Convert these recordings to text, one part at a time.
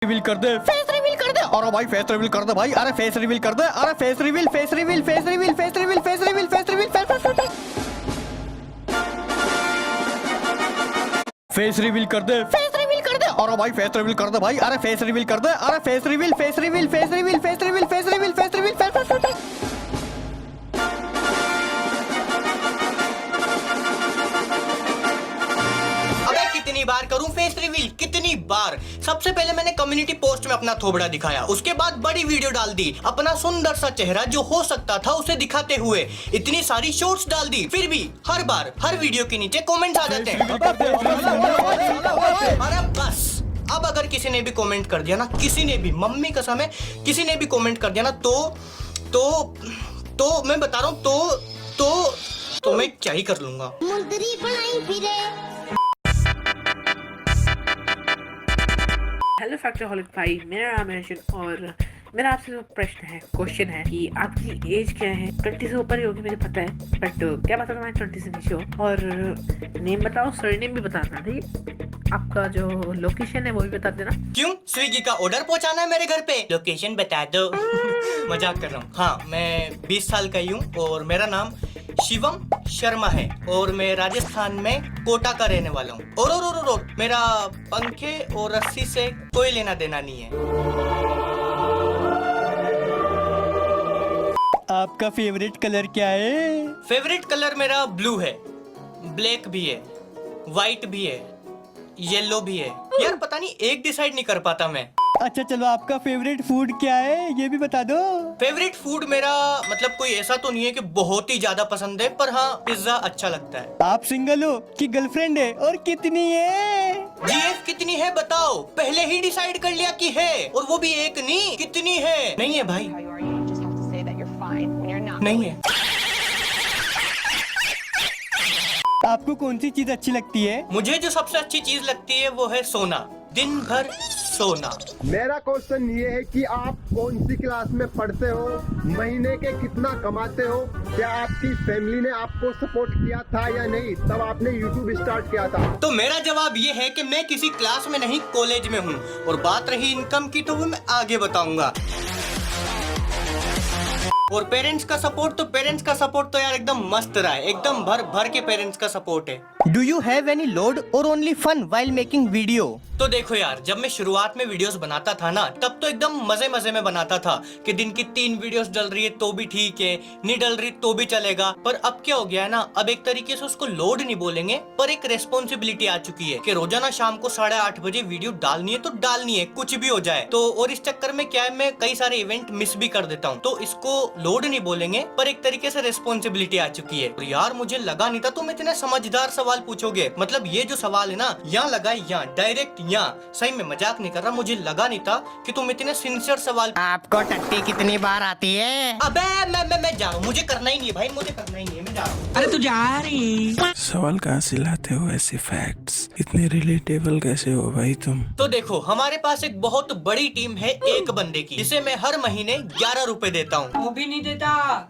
Reveal कर दे, face reveal कर दे। अरे भाई फेस रिवील कर दे भाई, अरे फेस रिवील कर दे, अरे face reveal, face reveal, face reveal, face reveal, face reveal, face reveal, face reveal कर दे, फेस रिवील कर दे। अरे भाई फेस रिवील कर दे भाई, अरे फेस रिवील कर दे, अरे face reveal, face reveal, face reveal, face reveal, face reveal, face reveal, कितनी बार करूं फेस रिवील, कितनी बार। सबसे पहले मैंने कम्युनिटी पोस्ट में अपना थोबड़ा दिखाया, उसके बाद बड़ी वीडियो डाल दी अपना सुंदर सा चेहरा जो हो सकता था उसे दिखाते हुए, इतनी सारी शॉर्ट्स डाल दी, फिर भी हर बार हर वीडियो के नीचे कमेंट्स आ जाते हैं। अरे बस, अब अगर किसी ने भी कमेंट कर दिया ना, किसी ने भी, मम्मी कसम है, किसी ने भी कमेंट कर दिया ना, तो मैं बता रहा हूँ, तो मैं क्या ही कर लूंगा। हेलो फैक्टरहॉलिक भाई, मेरा नाम है अर्जुन और मेरा आपसे जो प्रश्न है, क्वेश्चन है कि आपकी एज क्या है। 20 से ऊपर ही होगी मुझे पता है, बट क्या पता मैं 20 से नीचे हो। और नेम बताओ, सरनेम भी बताना, ठीक। आपका जो लोकेशन है वो भी बता देना। क्यों, स्विगी का ऑर्डर पहुंचाना है मेरे घर पे? लोकेशन बता दो। मजाक कर रहा हूँ। हाँ, मैं 20 साल का ही हूँ और मेरा नाम शिवम शर्मा है और मैं राजस्थान में कोटा का रहने वाला हूँ। और मेरा पंखे और रस्सी से कोई लेना देना नहीं है। आपका फेवरेट कलर क्या है? फेवरेट कलर मेरा ब्लू है, ब्लैक भी है, व्हाइट भी है, येलो भी है। यार पता नहीं, एक डिसाइड नहीं कर पाता मैं। अच्छा चलो, आपका फेवरेट फूड क्या है ये भी बता दो। फेवरेट फूड मेरा मतलब कोई ऐसा तो नहीं है कि बहुत ही ज्यादा पसंद है, पर हाँ पिज्जा अच्छा लगता है। आप सिंगल हो कि गर्लफ्रेंड है और कितनी है? जीएफ कितनी है बताओ? पहले ही डिसाइड कर लिया कि है, और वो भी एक नहीं, कितनी है? नहीं है भाई, नहीं है। आपको कौन सी चीज अच्छी लगती है? मुझे जो सबसे अच्छी चीज लगती है वो है सोना, दिन भर सोना। मेरा क्वेश्चन ये है कि आप कौन सी क्लास में पढ़ते हो, महीने के कितना कमाते हो, क्या आपकी फैमिली ने आपको सपोर्ट किया था या नहीं तब आपने यूट्यूब स्टार्ट किया था? तो मेरा जवाब ये है कि मैं किसी क्लास में नहीं, कॉलेज में हूँ। और बात रही इनकम की तो वो मैं आगे बताऊंगा। और पेरेंट्स का सपोर्ट तो यार एकदम मस्त रहा है, एकदम भर भर के पेरेंट्स का सपोर्ट है। Do you have any load or only fun while making video? तो देखो यार, जब मैं शुरुआत में वीडियोस बनाता था ना, तब तो एकदम मजे मजे में बनाता था कि दिन की 3 वीडियोस डल रही है तो भी ठीक है, नहीं डल रही तो भी चलेगा। पर अब क्या हो गया है ना, अब एक तरीके से उसको लोड नहीं बोलेंगे, पर एक रेस्पॉन्सिबिलिटी आ चुकी है कि रोजाना शाम को 8:30 बजे वीडियो डालनी है तो डालनी है, कुछ भी हो जाए। तो और इस चक्कर में क्या है, मैं कई सारे इवेंट मिस भी कर देता हूँ। तो इसको लोड नहीं बोलेंगे, पर एक तरीके से रेस्पॉन्सिबिलिटी आ चुकी है। और यार मुझे लगा नहीं था तुम इतने समझदार सवाल पूछोगे। मतलब ये जो सवाल है ना, यहाँ लगा, यहाँ डायरेक्ट, यहाँ सही में मजाक नहीं कर रहा, मुझे लगा नहीं था कि तुम इतने सिंसियर सवाल। आपको टट्टी कितनी बार आती है? अबे मैं जा रहा हूँ, मुझे करना ही नहीं है भाई, मुझे करना ही नहीं है, मैं जा रहा हूँ। अरे तू जा रही। सवाल कहाँ से लाते हो ऐसे फैक्ट्स, इतने रिलेटेबल कैसे हो भाई तुम? तो देखो, हमारे पास एक बहुत बड़ी टीम है एक बंदे की, जिसे मैं हर महीने 11 रुपए देता हूँ। वो भी नहीं देता।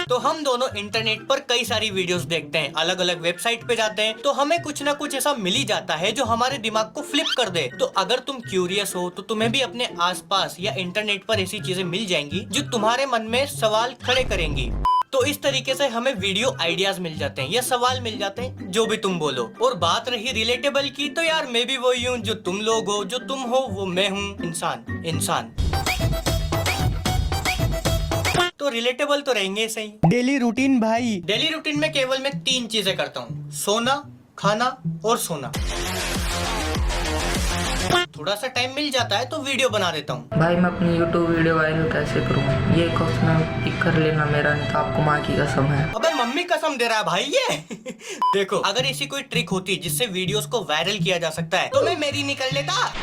तो हम दोनों इंटरनेट पर कई सारी वीडियोस देखते हैं, अलग अलग वेबसाइट पे जाते हैं, तो हमें कुछ ना कुछ ऐसा मिल ही जाता है जो हमारे दिमाग को फ्लिप कर दे। तो अगर तुम क्यूरियस हो तो तुम्हें भी अपने आसपास या इंटरनेट पर ऐसी चीजें मिल जाएंगी जो तुम्हारे मन में सवाल खड़े करेंगी। तो इस तरीके से हमें वीडियो आइडियाज मिल जाते हैं या सवाल मिल जाते हैं, जो भी तुम बोलो। और बात रही रिलेटेबल की, तो यार मैं भी वही हूँ जो तुम लोग हो, जो तुम हो वो मैं हूँ, इंसान। तो रिलेटेबल तो रहेंगे सही। डेली रूटीन भाई? डेली रूटीन में केवल मैं 3 चीजें करता हूँ, सोना, खाना और सोना। थोड़ा सा टाइम मिल जाता है तो वीडियो बना देता हूँ। भाई मैं अपनी YouTube वीडियो वायरल कैसे करूँ, ये क्वेश्चन पिक कर लेना मेरा, नहीं तो आपको माँ की कसम है। अबे मम्मी कसम दे रहा है भाई ये। देखो, अगर ऐसी कोई ट्रिक होती जिससे वीडियोस को वायरल किया जा सकता है तो मैं मेरी नहीं कर लेता।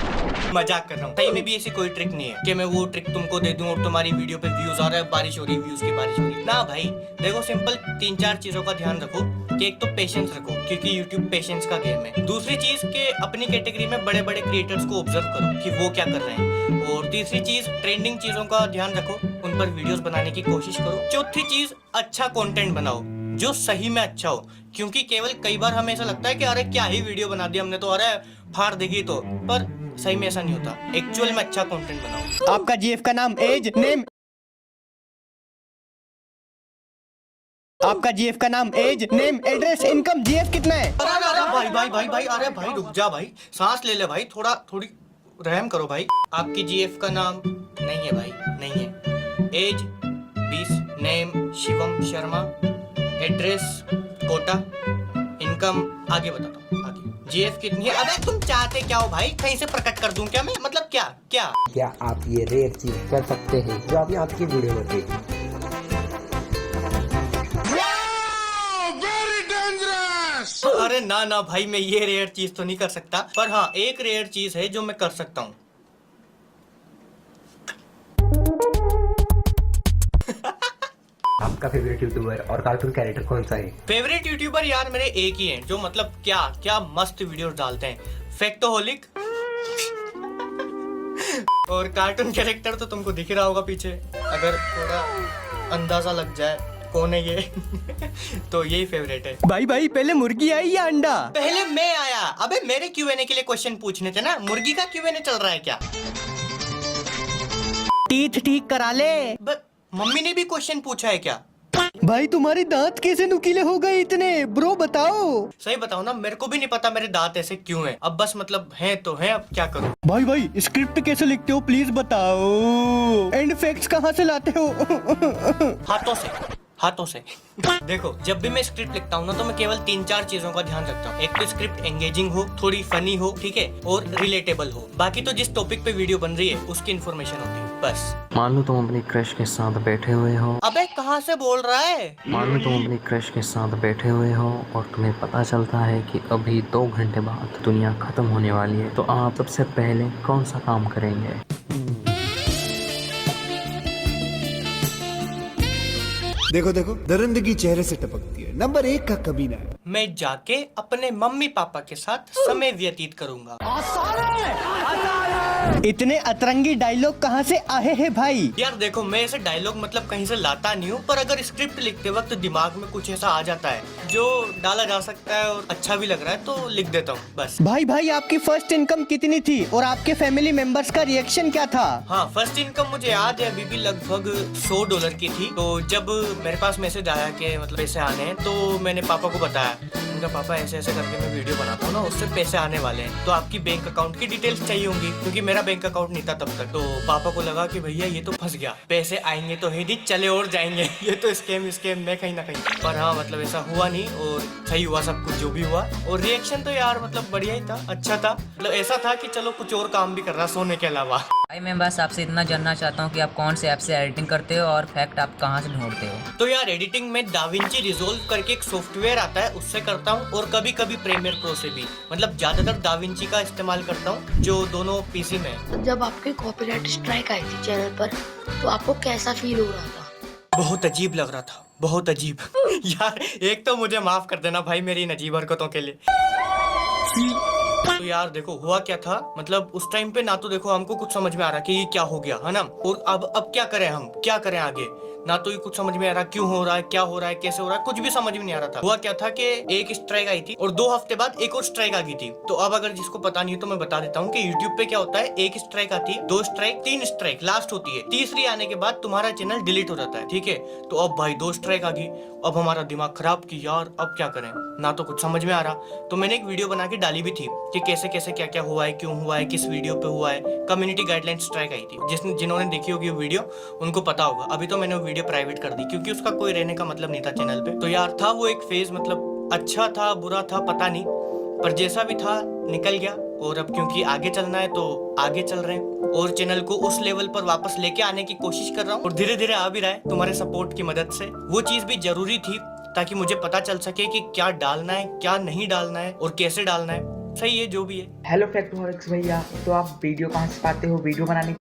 मजाक कर रहा हूँ, सही में भी ऐसी कोई ट्रिक नहीं है कि मैं वो ट्रिक तुमको दे दूं और तुम्हारी वीडियो पे व्यूज आ रहा है, बारिश हो रही है, व्यूज की बारिश हो रही है। ना भाई, देखो सिंपल 3-4 चीजों का ध्यान रखो कि एक तो पेशेंस रखो, क्योंकि YouTube पेशेंस का गेम है। दूसरी चीज के अपनी कैटेगरी में बड़े बड़े क्रिएटर्स को ऑब्जर्व करो कि वो क्या कर रहे हैं। और तीसरी चीज, ट्रेंडिंग चीजों का ध्यान रखो, उन पर वीडियोस बनाने की कोशिश करो। चौथी चीज, अच्छा कंटेंट बनाओ। जो सही में अच्छा हो, क्योंकि केवल कई बार हमें ऐसा लगता है कि अरे क्या ही वीडियो बना दी हमने तो, अरे फाड़ देगी तो, पर सही में ऐसा नहीं होता। एक्चुअल में अच्छा कंटेंट बनाओ। आपका जीएफ का नाम, एज, नेम। आपका जीएफ का नाम, age, name, address, income, GF कितना है? अरे भाई भाई भाई भाई, अरे भाई रुक जा भाई, सांस ले ले भाई, थोड़ी रहम करो भाई। आपकी जीएफ का नाम नहीं है भाई, नहीं है। Age 20, name Shivam Sharma, address Kota, income आगे बताता हूँ आगे। जीएफ कितनी है? अबे तुम चाहते क्या हो भाई? कहीं से प्रकट कर दूं क्या मैं? मतलब क्या क्या क्या आप ये रेयर चीज कर सकते हैं जो अभी आपकी वीडियो में देखी? अरे ना ना भाई, मैं ये रेयर चीज तो नहीं कर सकता, पर हाँ एक रेयर चीज है जो मैं कर सकता हूँ। आपका फेवरेट यूट्यूबर और कार्टून कैरेक्टर कौन सा है? फेवरेट यूट्यूबर यार मेरे एक ही हैं, जो मतलब क्या क्या मस्त वीडियोस डालते हैं। फैक्टोहोलिक। और कार्टून कैरेक्टर तो तुमको दिख रहा होगा पीछे, अगर थोड़ा अंदाजा लग जाए कौन है ये तो यही फेवरेट है। भाई भाई पहले मुर्गी आई या अंडा? पहले मैं आया। अबे मेरे Q&A के लिए क्वेश्चन पूछने थे ना, मुर्गी का Q&A चल रहा है क्या? टीथ ठीक करा ले। मम्मी ने भी क्वेश्चन पूछा है क्या? भाई तुम्हारे दांत कैसे नुकीले हो गए इतने, ब्रो बताओ। सही बताओ ना, मेरे को भी नहीं पता मेरे दांत ऐसे क्यों हैं। अब बस मतलब हैं तो हैं, अब क्या करूं। भाई भाई स्क्रिप्ट कैसे लिखते हो प्लीज बताओ, एंड फैक्ट्स कहाँ से लाते हो? हाथों से देखो, जब भी मैं स्क्रिप्ट लिखता हूँ ना, तो मैं केवल 3-4 चीजों का ध्यान रखता हूँ। एक तो स्क्रिप्ट एंगेजिंग हो, थोड़ी फनी हो, ठीक है, और रिलेटेबल हो। बाकी तो जिस टॉपिक पे वीडियो बन रही है उसकी इन्फॉर्मेशन होती है बस। मान लो तुम अपनी क्रश के साथ बैठे हुए हो। अबे कहाँ से बोल रहा है? मान लो तुम अपनी क्रश के साथ बैठे हुए हो और तुम्हें पता चलता है कि अभी 2 घंटे बाद दुनिया खत्म होने वाली है, तो आप सबसे पहले कौन सा काम करेंगे? देखो देखो, दरिंदगी चेहरे से टपकती है। नंबर 1 का कमीना है। मैं जाके अपने मम्मी पापा के साथ समय व्यतीत करूंगा। इतने अतरंगी डायलॉग कहाँ से आए हैं भाई? यार देखो, मैं ऐसे डायलॉग मतलब कहीं से लाता नहीं हूँ, पर अगर स्क्रिप्ट लिखते वक्त दिमाग में कुछ ऐसा आ जाता है जो डाला जा सकता है और अच्छा भी लग रहा है, तो लिख देता हूँ बस। भाई भाई आपकी फर्स्ट इनकम कितनी थी और आपके फैमिली मेंबर्स का रिएक्शन क्या था? हाँ, फर्स्ट इनकम मुझे याद है अभी भी लगभग $100 की थी। तो जब मेरे पास मैसेज आया कि मतलब पैसे आने हैं, तो मैंने पापा को बताया। उनका पापा ऐसे ऐसे करके मैं वीडियो बनाता हूँ ना, उससे पैसे आने वाले हैं, तो आपकी बैंक अकाउंट की डिटेल्स चाहिए होंगी, क्योंकि मेरा बैंक अकाउंट नहीं था तब तक। तो पापा को लगा कि भैया ये तो फंस गया, पैसे आएंगे तो है नहीं, चले और जाएंगे, ये तो स्कैम में कहीं ना कहीं। पर हाँ मतलब ऐसा हुआ नहीं और सही हुआ सब कुछ जो भी हुआ। और रिएक्शन तो यार मतलब बढ़िया ही था, अच्छा था। मतलब ऐसा था कि चलो कुछ और काम भी कर रहा सोने के अलावा। भाई मैं बस आपसे इतना जानना चाहता हूँ कि आप कौन से ऐप से एडिटिंग करते हो और फैक्ट आप कहाँ से ढूंढते हो? तो यार एडिटिंग में डाविंची रिजोल्व करके एक सॉफ्टवेयर आता है, उससे करता हूँ, और कभी कभी प्रीमियर प्रो से भी। मतलब ज्यादातर डाविंची का इस्तेमाल करता हूँ, जो दोनों पीसी में है। जब आपके कॉपीराइट स्ट्राइक आई थी चैनल पर, तो आपको कैसा फील हो रहा था? बहुत अजीब लग रहा था, बहुत अजीब। यार एक तो मुझे माफ कर देना भाई मेरी इन अजीब हरकतों के लिए। तो यार देखो हुआ क्या था, मतलब उस टाइम पे ना तो देखो हमको कुछ समझ में आ रहा कि ये क्या हो गया है ना, और अब क्या करें, हम क्या करें आगे, ना तो ये कुछ समझ में आ रहा क्यों हो रहा है, क्या हो रहा है, कैसे हो रहा है, कुछ भी समझ में नहीं आ रहा था। हुआ क्या था कि एक स्ट्राइक आई थी और 2 हफ्ते बाद एक और स्ट्राइक आ गई थी। तो अब अगर जिसको पता नहीं है तो मैं बता देता हूँ कि YouTube पे क्या होता है, एक स्ट्राइक आती है, 2 स्ट्राइक, 3 स्ट्राइक लास्ट होती है, तीसरी आने के बाद तुम्हारा चैनल डिलीट हो जाता है, ठीक है। तो अब भाई 2 स्ट्राइक आ गई, अब हमारा दिमाग खराब कि यार अब क्या करें, ना तो कुछ समझ में आ रहा। तो मैंने एक वीडियो बना के डाली भी थी कि कैसे कैसे क्या क्या हुआ है, क्यों हुआ है, किस वीडियो पे हुआ है। कम्युनिटी गाइडलाइन स्ट्राइक आई थी, जिन्होंने देखी होगी वो वीडियो उनको पता होगा। अभी तो मैंने वो वीडियो प्राइवेट कर दी क्योंकि उसका कोई रहने का मतलब नहीं था चैनल पे। तो यार था वो एक फेज, मतलब अच्छा था बुरा था पता नहीं, पर जैसा भी था निकल गया। और अब क्योंकि आगे चलना है तो आगे चल रहे हैं और चैनल को उस लेवल पर वापस लेके आने की कोशिश कर रहा हूँ, और धीरे धीरे आ भी रहा है तुम्हारे सपोर्ट की मदद से। वो चीज भी जरूरी थी ताकि मुझे पता चल सके कि क्या डालना है, क्या नहीं डालना है और कैसे डालना है। सही है जो भी है। हेलो फैक्टोहॉलिक्स भैया, तो आप वीडियो कहाँ से पाते हो वीडियो बनाने?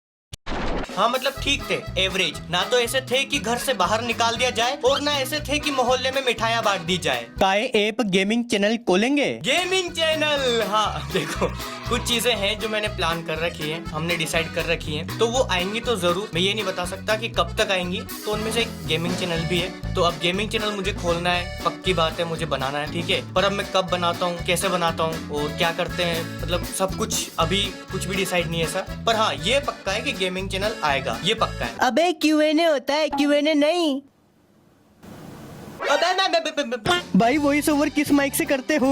हाँ मतलब ठीक थे, एवरेज। ना तो ऐसे थे कि घर से बाहर निकाल दिया जाए और ना ऐसे थे कि मोहल्ले में मिठाइयाँ बांट दी जाए। काय ऐप गेमिंग चैनल खोलेंगे? गेमिंग चैनल, हाँ देखो कुछ चीजें हैं जो मैंने प्लान कर रखी है, हमने डिसाइड कर रखी है, तो वो आएंगी तो जरूर। मैं ये नहीं बता सकता कि कब तक आएंगी, तो उनमें से एक गेमिंग चैनल भी है। तो अब गेमिंग चैनल मुझे खोलना है, पक्की बात है, मुझे बनाना है, ठीक है। पर अब मैं कब बनाता हूँ, कैसे बनाता हूँ और क्या करते हैं, मतलब सब कुछ अभी कुछ भी डिसाइड नहीं है सर। पर हाँ ये पक्का है कि गेमिंग चैनल आएगा, ये पक्का है। अबे Q&A होता है, Q&A नहीं। भाई वॉइस ओवर किस माइक से करते हो?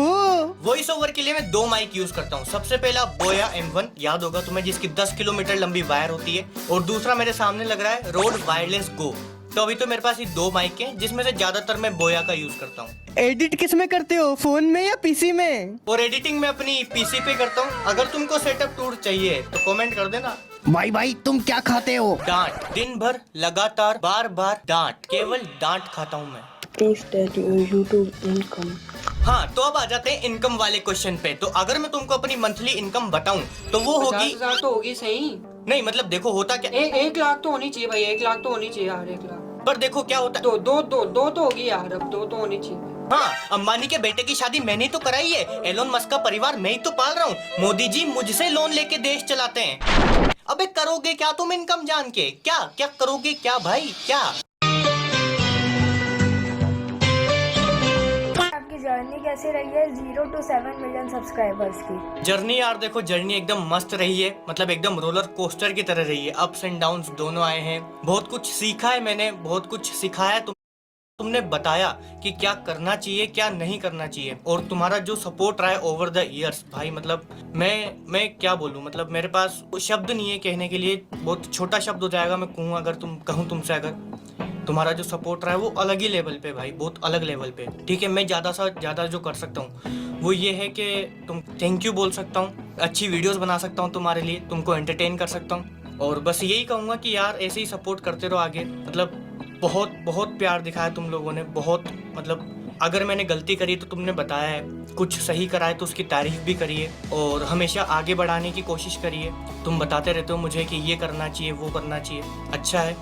वॉइस ओवर के लिए मैं 2 माइक यूज करता हूँ। सबसे पहला बोया M1, याद होगा तुम्हें, जिसकी 10 किलोमीटर लंबी वायर होती है, और दूसरा मेरे सामने लग रहा है रोड वायरलेस गो। तो अभी तो मेरे पास ये 2 माइक हैं, जिसमें से ज्यादातर मैं बोया का यूज करता हूँ। एडिट किस में करते हो, फोन में या पीसी में? और एडिटिंग में अपनी पीसी पे करता हूँ। अगर तुमको सेटअप टूर चाहिए तो कमेंट कर देना। भाई तुम क्या खाते हो? डांट, दिन भर लगातार बार बार डांट, केवल डांट खाता हूँ मैं। YouTube income. हाँ तो अब आ जाते हैं इनकम वाले क्वेश्चन पे। तो अगर मैं तुमको अपनी मंथली इनकम बताऊं तो वो होगी 50,000 तो होगी सही। नहीं मतलब देखो होता क्या, 1 लाख तो होनी चाहिए भाई, 1 लाख तो होनी चाहिए यार, 1 लाख। पर देखो क्या होता है, दो तो होगी यार, अब 2 तो होनी चाहिए। हाँ अंबानी के बेटे की शादी मैंने तो कराई है, एलोन मस्क का परिवार मैं ही तो पाल रहा हूँ, मोदी जी मुझसे लोन लेके देश चलाते हैं। अबे करोगे क्या तुम इनकम जान के? क्या क्या करोगे क्या भाई, क्या? आपकी जर्नी कैसी रही है 0 to 7 मिलियन सब्सक्राइबर्स की? जर्नी यार देखो, जर्नी एकदम मस्त रही है, मतलब एकदम रोलर कोस्टर की तरह रही है। अप्स एंड डाउन्स दोनों आए हैं, बहुत कुछ सीखा है मैंने, बहुत कुछ सिखाया है तुमने बताया कि क्या करना चाहिए क्या नहीं करना चाहिए, और तुम्हारा जो सपोर्ट रहा है ओवर द इयर्स भाई, मतलब मैं क्या बोलूं, मतलब मेरे पास शब्द नहीं है कहने के लिए, बहुत छोटा शब्द हो जाएगा मैं कहूँ अगर कहूँ तुमसे, अगर तुम्हारा जो सपोर्ट रहा है वो अलग ही लेवल पे भाई, बहुत अलग लेवल पे, ठीक है। मैं ज़्यादा से ज़्यादा जो कर सकता हूँ वो ये है कि तुम थैंक यू बोल सकता हूँ, अच्छी वीडियोस बना सकता हूँ तुम्हारे लिए, तुमको एंटरटेन कर सकता हूँ, और बस यही कहूँगा कि यार ऐसे ही सपोर्ट करते रहो आगे। मतलब बहुत बहुत प्यार दिखाया तुम लोगों ने, बहुत, मतलब अगर मैंने गलती करी तो तुमने बताया है, कुछ सही करा है तो उसकी तारीफ भी करिए, और हमेशा आगे बढ़ाने की कोशिश करिए। तुम बताते रहते हो मुझे कि ये करना चाहिए वो करना चाहिए, अच्छा है,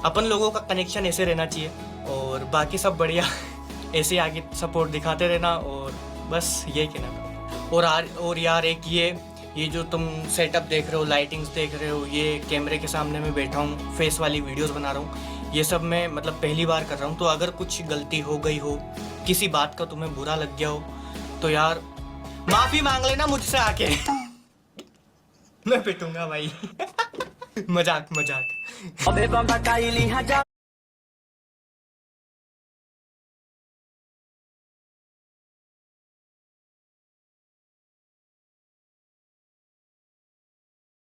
अपन लोगों का कनेक्शन ऐसे रहना चाहिए, और बाकी सब बढ़िया ऐसे आगे सपोर्ट दिखाते रहना, और बस ये कहना था। और यार एक ये जो तुम सेटअप देख रहे हो, लाइटिंग्स देख रहे हो, ये कैमरे के सामने मैं बैठा हूँ, फेस वाली वीडियोस बना रहा हूँ, ये सब मैं मतलब पहली बार कर रहा हूँ, तो अगर कुछ गलती हो गई हो, किसी बात का तुम्हें बुरा लग गया हो, तो यार माफ़ी मांग लेना मुझसे आके मैं पिटूंगा भाई मजाक।